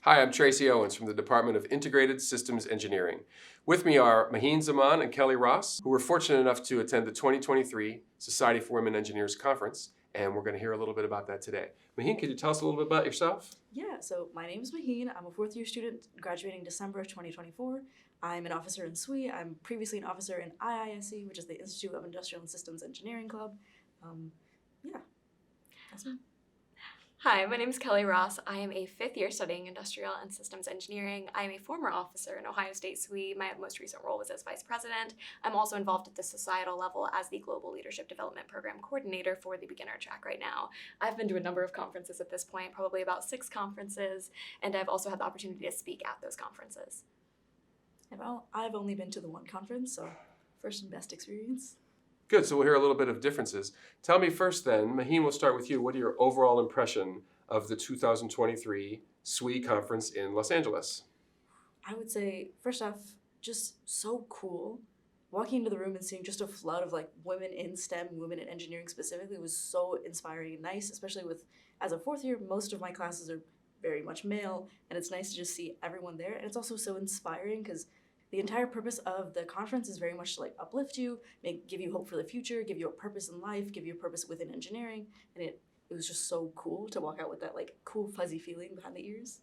Hi, I'm Tracy Owens from the Department of Integrated Systems Engineering. With me are Maheen Zaman and Kelly Ross, who were fortunate enough to attend the 2023 Society for Women Engineers Conference, and we're going to hear a little bit about that today. Maheen, could you tell us a little bit about yourself? Yeah, so my name is Maheen. I'm a fourth year student graduating December of 2024. I'm an officer in SWE. I'm previously an officer in ISE, which is the Institute of Industrial and Systems Engineering Club. Yeah, that's me. Hi, my name is Kelly Ross. I am a fifth year studying industrial and systems engineering. I am a former officer in Ohio State SWE. My most recent role was as vice president. I'm also involved at the societal level as the Global Leadership Development Program coordinator for the beginner track right now. I've been to a number of conferences at this point, probably about 6 conferences, and I've also had the opportunity to speak at those conferences. Well, I've only been to the one conference, so first and best experience. Good, so we'll hear a little bit of differences. Tell me first then, Maheen, we'll start with you. What are your overall impression of the 2023 SWE conference in Los Angeles? I would say, first off, just so cool. Walking into the room and seeing just a flood of women in STEM, women in engineering specifically, was so inspiring and nice, especially with, as a fourth year, most of my classes are very much male, and it's nice to just see everyone there. And it's also so inspiring because the entire purpose of the conference is very much to uplift you, give you hope for the future, give you a purpose in life, give you a purpose within engineering, and it was just so cool to walk out with that cool fuzzy feeling behind the ears.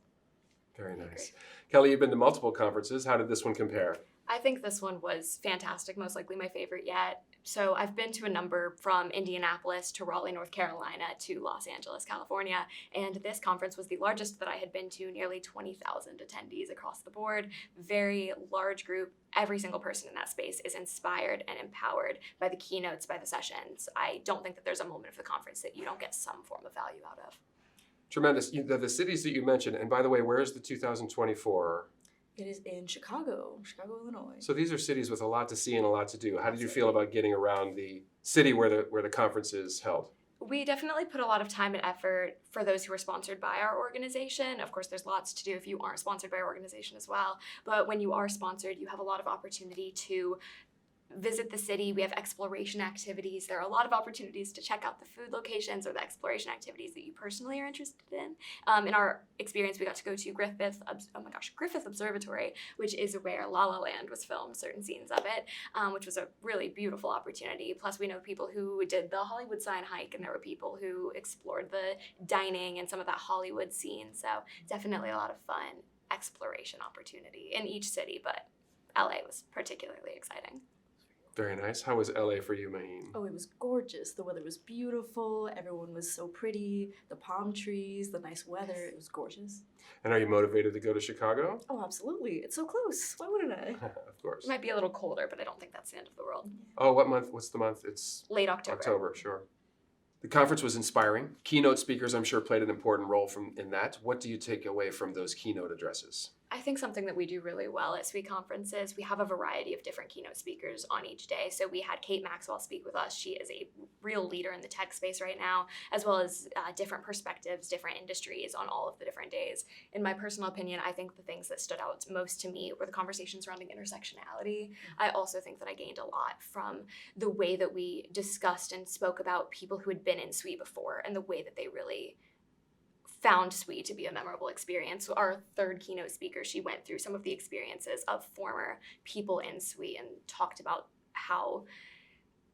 Very nice. Kelly, you've been to multiple conferences. How did this one compare? I think this one was fantastic, most likely my favorite yet. So I've been to a number from Indianapolis to Raleigh, North Carolina to Los Angeles, California, and this conference was the largest that I had been to, nearly 20,000 attendees across the board, very large group. Every single person in that space is inspired and empowered by the keynotes, by the sessions. I don't think that there's a moment of the conference that you don't get some form of value out of. Tremendous. The cities that you mentioned, and by the way, where is the 2024? It is in Chicago, Illinois. So these are cities with a lot to see and a lot to do. How did you feel about getting around the city where the conference is held? We definitely put a lot of time and effort for those who are sponsored by our organization. Of course, there's lots to do if you aren't sponsored by our organization as well. But when you are sponsored, you have a lot of opportunity to visit the city. We have exploration activities. There are a lot of opportunities to check out the food locations or the exploration activities that you personally are interested in. In our experience, we got to go to Griffith Observatory, which is where La La Land was filmed, certain scenes of it, which was a really beautiful opportunity. Plus, we know people who did the Hollywood sign hike, and there were people who explored the dining and some of that Hollywood scene. So definitely a lot of fun exploration opportunity in each city, but LA was particularly exciting. Very nice. How was LA for you, Maheen? Oh, it was gorgeous. The weather was beautiful. Everyone was so pretty. The palm trees, the nice weather. It was gorgeous. And are you motivated to go to Chicago? Oh, absolutely. It's so close. Why wouldn't I? Of course. It might be a little colder, but I don't think that's the end of the world. Oh, what month? What's the month? It's Late October. October, sure. The conference was inspiring. Keynote speakers, I'm sure, played an important role in that. What do you take away from those keynote addresses? I think something that we do really well at SWE conferences, we have a variety of different keynote speakers on each day. So we had Kate Maxwell speak with us. She is a real leader in the tech space right now, as well as different perspectives, different industries on all of the different days. In my personal opinion, I think the things that stood out most to me were the conversations surrounding intersectionality. I also think that I gained a lot from the way that we discussed and spoke about people who had been in SWE before and the way that they really found SWE to be a memorable experience. Our third keynote speaker, she went through some of the experiences of former people in SWE and talked about how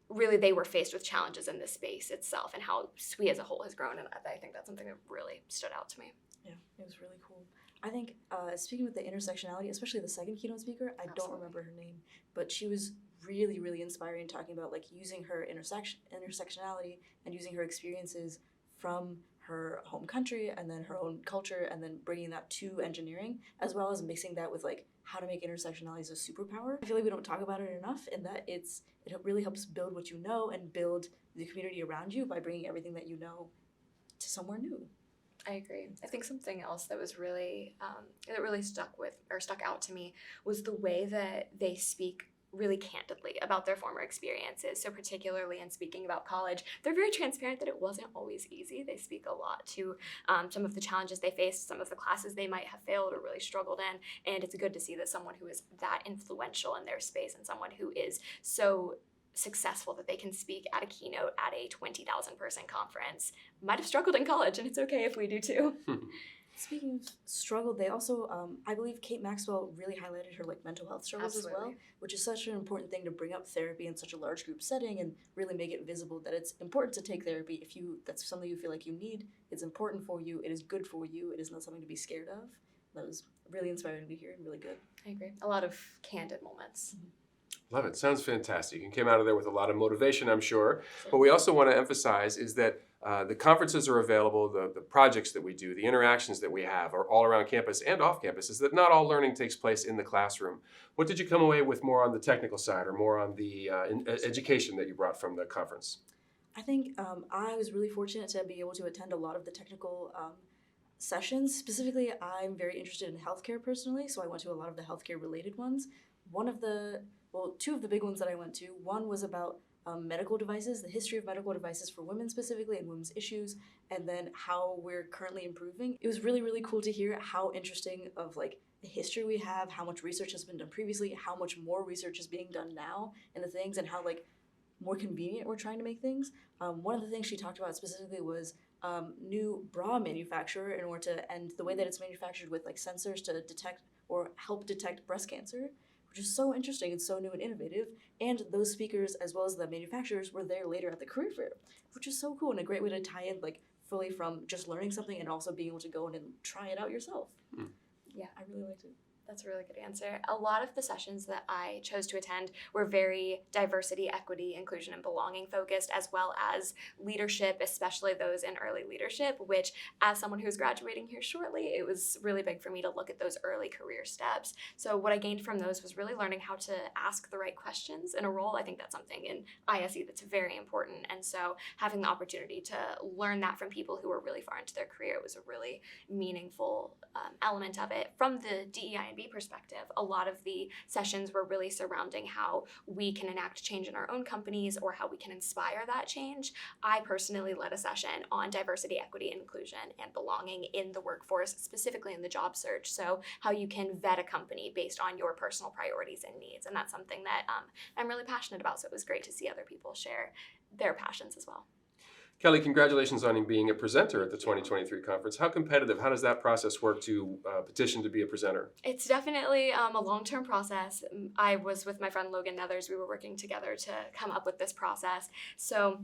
really they were faced with challenges in this space itself and how SWE as a whole has grown. And I think that's something that really stood out to me. Yeah, it was really cool. I think speaking with the intersectionality, especially the second keynote speaker, I don't remember her name, but she was really, really inspiring, talking about using her intersectionality and using her experiences from her home country and then her own culture and then bringing that to engineering, as well as mixing that with how to make intersectionality as a superpower. I feel like we don't talk about it enough, in that it really helps build what you know and build the community around you by bringing everything that you know to somewhere new. I agree. I think something else that was really stuck out to me was the way that they speak really candidly about their former experiences. So particularly in speaking about college, they're very transparent that it wasn't always easy. They speak a lot to some of the challenges they faced, some of the classes they might have failed or really struggled in. And it's good to see that someone who is that influential in their space and someone who is so successful that they can speak at a keynote at a 20,000 person conference might have struggled in college, and it's okay if we do too. Speaking of struggle, they also, I believe Kate Maxwell really highlighted her like mental health struggles as well, Absolutely. which is such an important thing to bring up therapy in such a large group setting and really make it visible that it's important to take therapy if that's something you feel like you need. It's important for you. It is good for you. It is not something to be scared of. That was really inspiring to hear and really good. I agree. A lot of candid moments. Love it. Sounds fantastic. You came out of there with a lot of motivation, I'm sure. What we also want to emphasize is that the conferences are available, the projects that we do, the interactions that we have are all around campus and off campus, is that not all learning takes place in the classroom. What did you come away with more on the technical side or more on the education that you brought from the conference? I think I was really fortunate to be able to attend a lot of the technical sessions. Specifically, I'm very interested in healthcare personally, so I went to a lot of the healthcare related ones. Two of the big ones that I went to, one was about medical devices, the history of medical devices for women specifically and women's issues, and then how we're currently improving. It was really, really cool to hear how interesting of like the history we have, how much research has been done previously, how much more research is being done now and the things, and how like more convenient we're trying to make things. One of the things she talked about specifically was new bra manufacturer in order to, and the way that it's manufactured with like sensors to detect or help detect breast cancer, which is so interesting and so new and innovative. And those speakers, as well as the manufacturers, were there later at the career fair, which is so cool and a great way to tie in like fully from just learning something and also being able to go in and try it out yourself. Yeah. I really liked it. That's a really good answer. A lot of the sessions that I chose to attend were very diversity, equity, inclusion, and belonging focused, as well as leadership, especially those in early leadership, which as someone who's graduating here shortly, it was really big for me to look at those early career steps. So what I gained from those was really learning how to ask the right questions in a role. I think that's something in ISE that's very important. And so having the opportunity to learn that from people who were really far into their career was a really meaningful element of it. From the DEI&B perspective, a lot of the sessions were really surrounding how we can enact change in our own companies or how we can inspire that change. I personally led a session on diversity, equity, inclusion, and belonging in the workforce, specifically in the job search. So how you can vet a company based on your personal priorities and needs. And that's something that I'm really passionate about. So it was great to see other people share their passions as well. Kelly, congratulations on being a presenter at the 2023 conference. How competitive, how does that process work to petition to be a presenter? It's definitely a long-term process. I was with my friend Logan and others. We were working together to come up with this process. So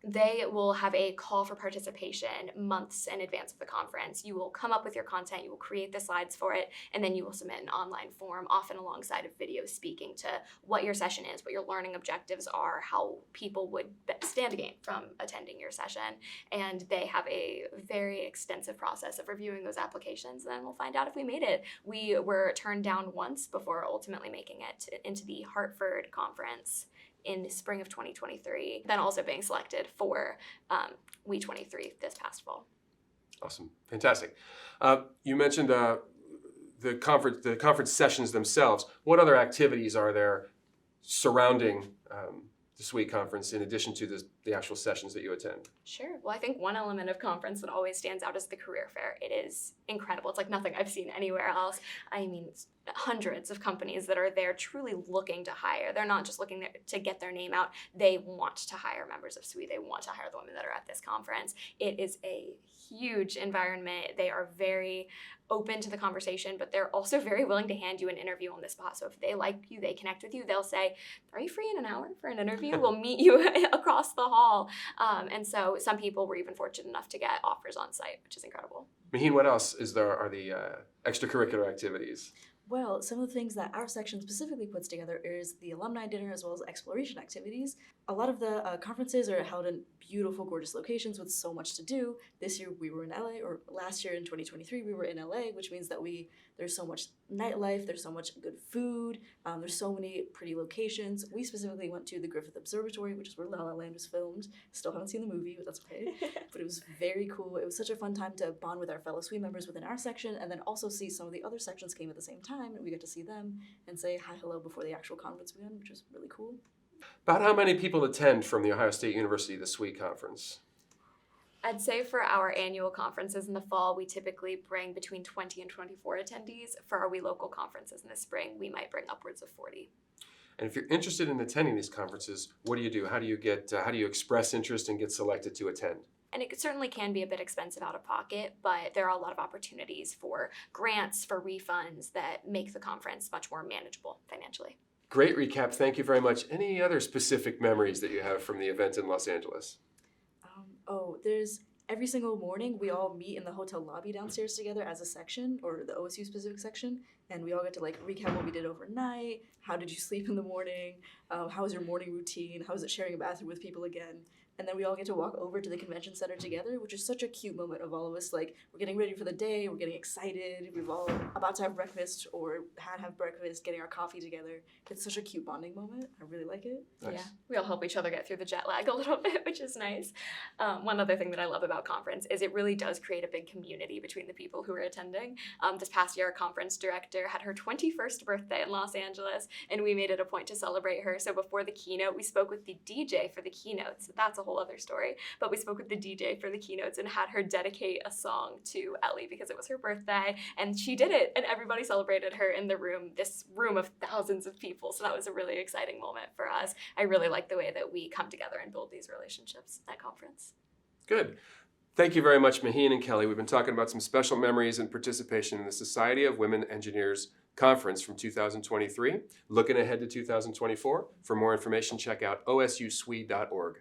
they will have a call for participation months in advance of the conference. You will come up with your content, you will create the slides for it, and then you will submit an online form, often alongside of video speaking to what your session is, what your learning objectives are, how people would stand to gain from attending your session. And they have a very extensive process of reviewing those applications, and then we'll find out if we made it. We were turned down once before ultimately making it into the Hartford conference in the spring of 2023, then also being selected for We23 this past fall. Awesome, fantastic. You mentioned the conference sessions themselves. What other activities are there surrounding the SWE conference in addition to the actual sessions that you attend? Sure. Well, I think one element of conference that always stands out is the career fair. It is incredible. It's like nothing I've seen anywhere else. I mean, hundreds of companies that are there truly looking to hire. They're not just looking to get their name out. They want to hire members of SWE. They want to hire the women that are at this conference. It is a huge environment. They are very open to the conversation, but they're also very willing to hand you an interview on the spot. So if they like you, they connect with you, they'll say, "Are you free in an hour for an interview? We'll meet you across the hall." And so some people were even fortunate enough to get offers on site, which is incredible. Maheen, what else are the extracurricular activities? Well, some of the things that our section specifically puts together is the alumni dinner as well as exploration activities. A lot of the conferences are held in beautiful, gorgeous locations with so much to do. This year we were in LA, or last year in 2023 we were in LA, which means that there's so much nightlife, there's so much good food, there's so many pretty locations. We specifically went to the Griffith Observatory, which is where La La Land was filmed. Still haven't seen the movie, but that's okay. But it was very cool. It was such a fun time to bond with our fellow SWE members within our section, and then also see some of the other sections came at the same time, and we got to see them and say hi, hello before the actual conference began, which was really cool. About how many people attend from the Ohio State University, the SWE conference? I'd say for our annual conferences in the fall, we typically bring between 20 and 24 attendees. For our We Local conferences in the spring, we might bring upwards of 40. And if you're interested in attending these conferences, what do you do? How do you express interest and get selected to attend? And it certainly can be a bit expensive out of pocket, but there are a lot of opportunities for grants, for refunds that make the conference much more manageable financially. Great recap. Thank you very much. Any other specific memories that you have from the event in Los Angeles? There's every single morning we all meet in the hotel lobby downstairs together as a section, or the OSU specific section, and we all get to like recap what we did overnight. How did you sleep in the morning? How was your morning routine? How was it sharing a bathroom with people again? And then we all get to walk over to the convention center together, which is such a cute moment of all of us. Like, we're getting ready for the day, we're getting excited, we've all about to have breakfast or have breakfast, getting our coffee together. It's such a cute bonding moment. I really like it. Nice. Yeah, we all help each other get through the jet lag a little bit, which is nice. One other thing that I love about conference is it really does create a big community between the people who are attending. This past year, our conference director had her 21st birthday in Los Angeles, and we made it a point to celebrate her. So before the keynote, we spoke with the DJ for the keynotes. That's a whole other story, but we spoke with the DJ for the keynotes and had her dedicate a song to Ellie because it was her birthday, and she did it, and everybody celebrated her in the room, this room of thousands of people. So that was a really exciting moment for us. I really like the way that we come together and build these relationships at conference. Good. Thank you very much, Maheen and Kelly. We've been talking about some special memories and participation in the Society of Women Engineers Conference from 2023. Looking ahead to 2024. For more information, check out osuswe.org.